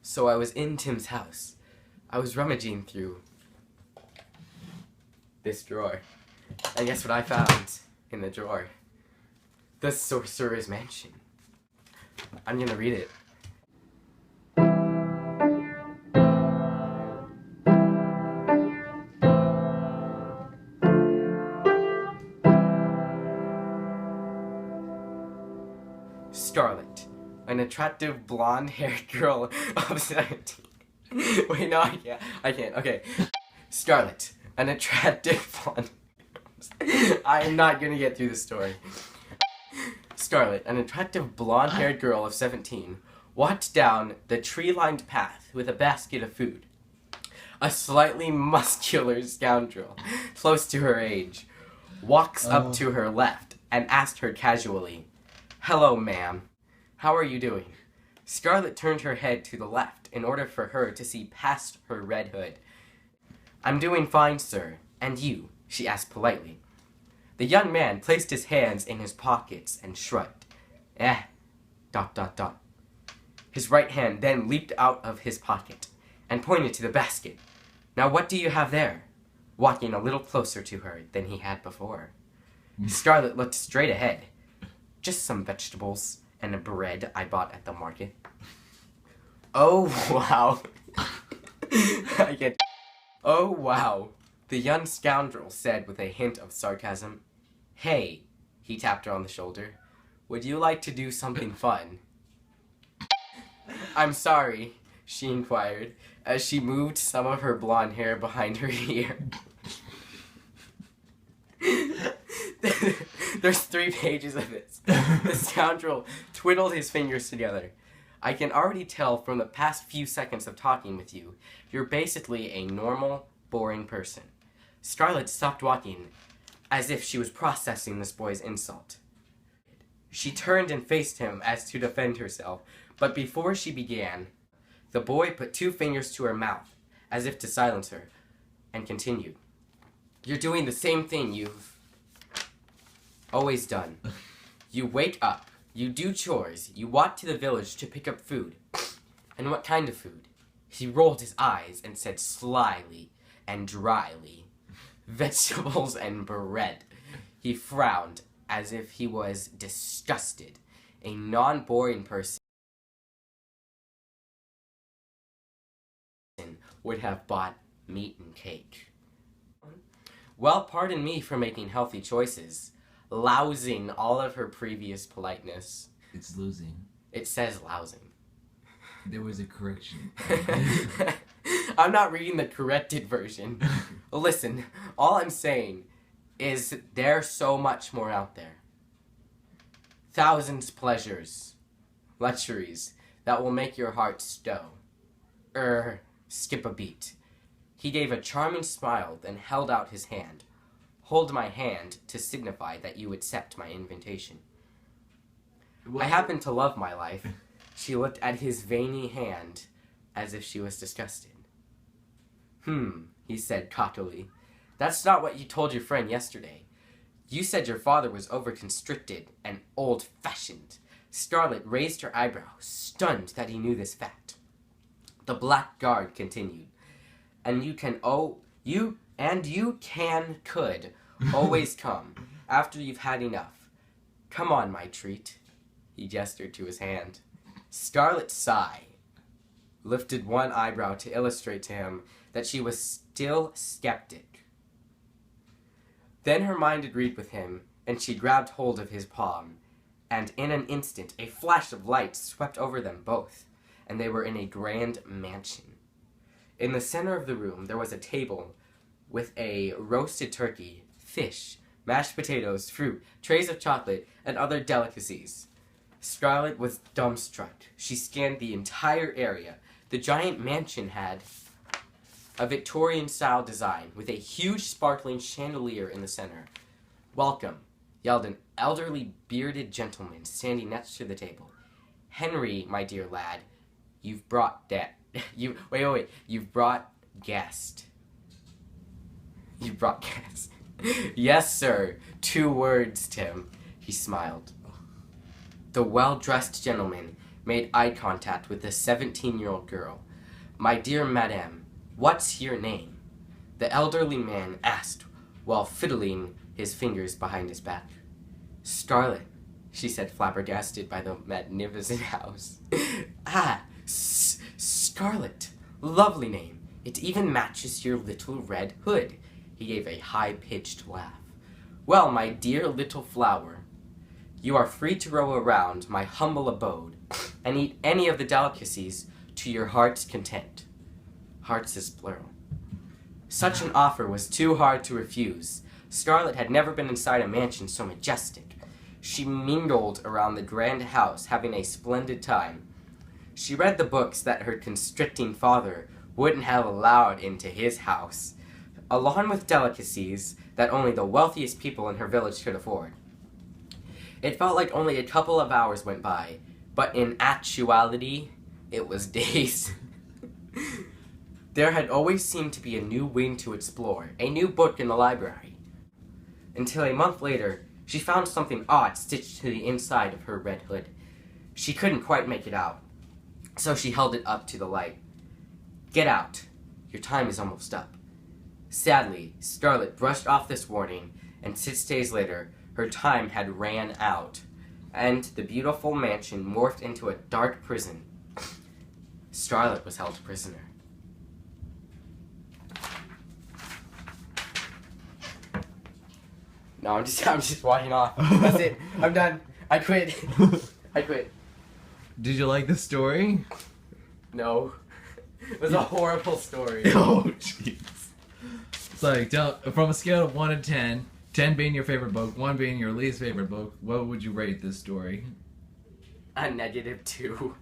So I was in Tim's house. I was rummaging through this drawer. And guess what I found in the drawer? The Sorcerer's Mansion. I'm gonna read it. Scarlet, an attractive blonde-haired girl of 17. Wait, no, I can't. Okay. Scarlet, an attractive blonde. I am not gonna get through the story. Scarlet, an attractive blonde-haired girl of 17, walked down the tree-lined path with a basket of food. A slightly muscular scoundrel, close to her age, walks up to her left and asked her casually, "Hello, ma'am. How are you doing?" Scarlet turned her head to the left in order for her to see past her red hood. "I'm doing fine, sir. And you?" she asked politely. The young man placed his hands in his pockets and shrugged. "Eh, ... His right hand then leaped out of his pocket and pointed to the basket. "Now what do you have there?" Walking a little closer to her than he had before. Scarlet looked straight ahead. "Just some vegetables and a bread I bought at the market." "Oh, wow." "Oh, wow," the young scoundrel said with a hint of sarcasm. "Hey," he tapped her on the shoulder, "would you like to do something fun?" "I'm sorry," she inquired, as she moved some of her blonde hair behind her ear. There's 3 pages of this. The scoundrel twiddled his fingers together. "I can already tell from the past few seconds of talking with you, you're basically a normal, boring person." Scarlet stopped walking, as if she was processing this boy's insult. She turned and faced him as to defend herself, but before she began, the boy put 2 fingers to her mouth, as if to silence her, and continued. "You're doing the same thing you've always done. You wake up, you do chores, you walk to the village to pick up food. And what kind of food?" He rolled his eyes and said slyly and dryly, "Vegetables and bread." He frowned as if he was disgusted. A non-boring person would have bought meat and cake. Well, pardon me for making healthy choices, lousing all of her previous politeness. It's losing. It says lousing. There was a correction. I'm not reading the corrected version. Listen, all I'm saying is there's so much more out there. Thousands pleasures, luxuries that will make your heart skip a beat. He gave a charming smile, then held out his hand. "Hold my hand to signify that you accept my invitation." I happen to love my life. She looked at his veiny hand as if she was disgusted. He said cockily. "That's not what you told your friend yesterday. You said your father was overconstricted and old-fashioned." Scarlet raised her eyebrow, stunned that he knew this fact. The blackguard continued. "And you could always come after you've had enough. Come on, my treat." He gestured to his hand. Scarlet sighed, lifted one eyebrow to illustrate to him that she was still skeptic. Then her mind agreed with him, and she grabbed hold of his palm, and in an instant a flash of light swept over them both, and they were in a grand mansion. In the center of the room there was a table with a roasted turkey, fish, mashed potatoes, fruit, trays of chocolate, and other delicacies. Scarlet was dumbstruck. She scanned the entire area. The giant mansion had a Victorian-style design with a huge sparkling chandelier in the center. "Welcome," yelled an elderly bearded gentleman standing next to the table. "Henry, my dear lad, you've brought You've brought guest." "You brought guest?" "Yes, sir. 2 words, Tim." He smiled. The well-dressed gentleman made eye contact with the 17-year-old girl. "My dear madame, what's your name?" the elderly man asked while fiddling his fingers behind his back. "Scarlet," she said, flabbergasted by the magnificent house. "Ah, Scarlet. Lovely name. It even matches your little red hood." He gave a high-pitched laugh. "Well, my dear little flower, you are free to roam around my humble abode and eat any of the delicacies to your heart's content." Hearts is plural. Such an offer was too hard to refuse. Scarlet had never been inside a mansion so majestic. She mingled around the grand house, having a splendid time. She read the books that her constricting father wouldn't have allowed into his house, along with delicacies that only the wealthiest people in her village could afford. It felt like only a couple of hours went by, but in actuality, it was days. There had always seemed to be a new wing to explore, a new book in the library. Until a month later, she found something odd stitched to the inside of her red hood. She couldn't quite make it out, so she held it up to the light. "Get out. Your time is almost up." Sadly, Scarlet brushed off this warning, and 6 days later, her time had ran out, and the beautiful mansion morphed into a dark prison. Scarlet was held prisoner. No, I'm just walking off. That's it. I'm done. I quit. I quit. Did you like the story? No. It was a horrible story. Oh, jeez. It's like, from a scale of 1 to 10, 10 being your favorite book, 1 being your least favorite book, what would you rate this story? A -2.